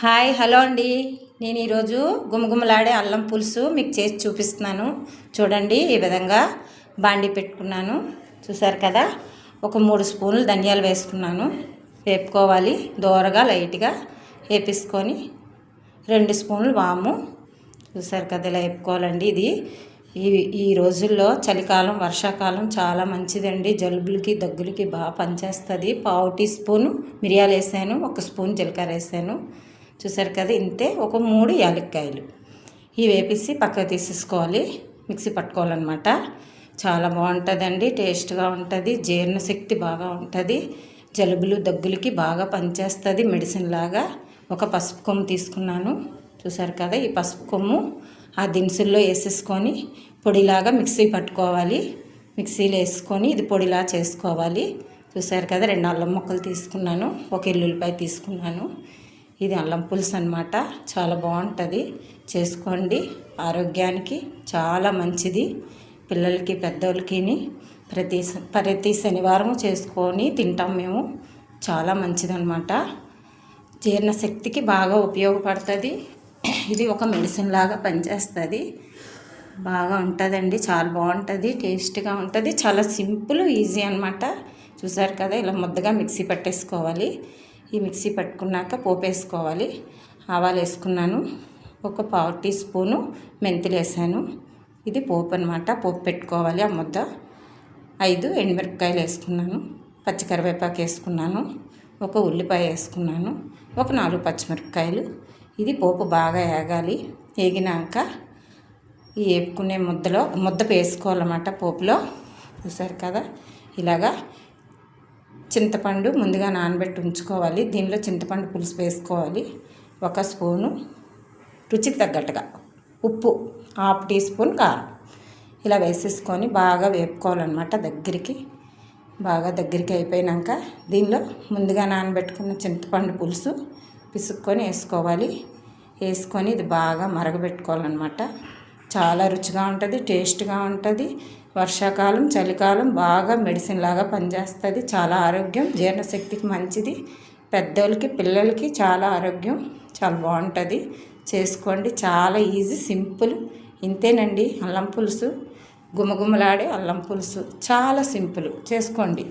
Hi hello అండి. నేను ఈరోజు గుమగుమలాడే అల్లం పులుసు మీకు చేసి చూపిస్తున్నాను. చూడండి, ఈ విధంగా బాండి పెట్టుకున్నాను. చూసారు కదా, ఒక 3 స్పూన్లు ధనియాలు వేసుకున్నాను. వేపుకోవాలి దోరగా, లైట్గా వేపించుకొని 2 స్పూన్లు వాము. చూసారు కదా, ఇలా వేపుకోవాలండి. ఇది ఈ రోజుల్లో చలికాలం, వర్షాకాలం చాలా మంచిదండి. జలుబులకి దగ్గులకి బాగా పనిచేస్తుంది. 1/2 టీ స్పూను మిరియాలు వేసాను, 1 స్పూన్ జీలకర్ర వేసాను. చూసారు కదా, ఇంతే. ఒక 3 యాలక్కాయలు ఇవి వేపేసి పక్కకు తీసేసుకోవాలి. మిక్సీ పట్టుకోవాలన్నమాట. చాలా బాగుంటుందండి, టేస్ట్గా ఉంటుంది. జీర్ణశక్తి బాగా ఉంటుంది. జలుబులు దగ్గులకి బాగా పనిచేస్తుంది, మెడిసిన్ లాగా. ఒక పసుపు కొమ్ము తీసుకున్నాను. చూసారు కదా, ఈ పసుపు కొమ్ము ఆ దినుసుల్లో వేసేసుకొని పొడిలాగా మిక్సీ పట్టుకోవాలి. మిక్సీలో వేసుకొని ఇది పొడిలా చేసుకోవాలి. చూసారు కదా, 2 అల్లం ముక్కలు తీసుకున్నాను, 1 ఎల్లుల్లిపాయ తీసుకున్నాను. ఇది అల్లం పులుసు అన్నమాట. చాలా బాగుంటుంది, చేసుకోండి. ఆరోగ్యానికి చాలా మంచిది. పిల్లలకి పెద్దోళ్ళకి ప్రతి శనివారం చేసుకొని తింటాం మేము. చాలా మంచిదన్నమాట. జీర్ణశక్తికి బాగా ఉపయోగపడుతుంది. ఇది ఒక మెడిసిన్ లాగా పనిచేస్తుంది. బాగా ఉంటుందండి, చాలా బాగుంటుంది, టేస్ట్గా ఉంటుంది. చాలా సింపుల్, ఈజీ అన్నమాట. చూసారు కదా, ఇలా ముద్దగా మిక్సీ పట్టేసుకోవాలి. ఈ మిక్సీ పట్టుకున్నాక పోపు వేసుకోవాలి. ఆవాలు వేసుకున్నాను, ఒక 1/2 టీ స్పూను మెంతులు వేసాను. ఇది పోపు అన్నమాట. పోపు పెట్టుకోవాలి. ఆ ముద్ద 5 ఎండుమిరపకాయలు వేసుకున్నాను, పచ్చికరివేపాకు వేసుకున్నాను, ఒక ఉల్లిపాయ వేసుకున్నాను, ఒక 4 పచ్చిమిరపకాయలు. ఇది పోపు బాగా వేగాలి. వేగినాక ఈ వేపుకునే ముద్ద వేసుకోవాలన్నమాట పోపులో. చూసారు కదా, ఇలాగా చింతపండు ముందుగా నానబెట్టి ఉంచుకోవాలి. దీనిలో చింతపండు పులుసు వేసుకోవాలి. 1 స్పూను రుచికి తగ్గట్టుగా ఉప్పు, 1/2 టీ స్పూన్ కారం ఇలా వేసేసుకొని బాగా వేపుకోవాలన్నమాట. బాగా దగ్గరికి అయిపోయాక దీనిలో ముందుగా నానబెట్టుకున్న చింతపండు పులుసు పిసుక్కొని వేసుకోవాలి. వేసుకొని ఇది బాగా మరగబెట్టుకోవాలన్నమాట. చాలా రుచిగా ఉంటుంది, టేస్ట్గా ఉంటుంది. వర్షాకాలం, చలికాలం బాగా మెడిసిన్ లాగా పనిచేస్తుంది. చాలా ఆరోగ్యం, జీర్ణశక్తికి మంచిది. పెద్దోళ్ళకి, పిల్లలకి చాలా ఆరోగ్యం. చాలా బాగుంటుంది, చేసుకోండి. చాలా ఈజీ, సింపుల్. ఇంతేనండి అల్లం పులుసు, గుమగుమలాడే అల్లం పులుసు. చాలా సింపుల్, చేసుకోండి.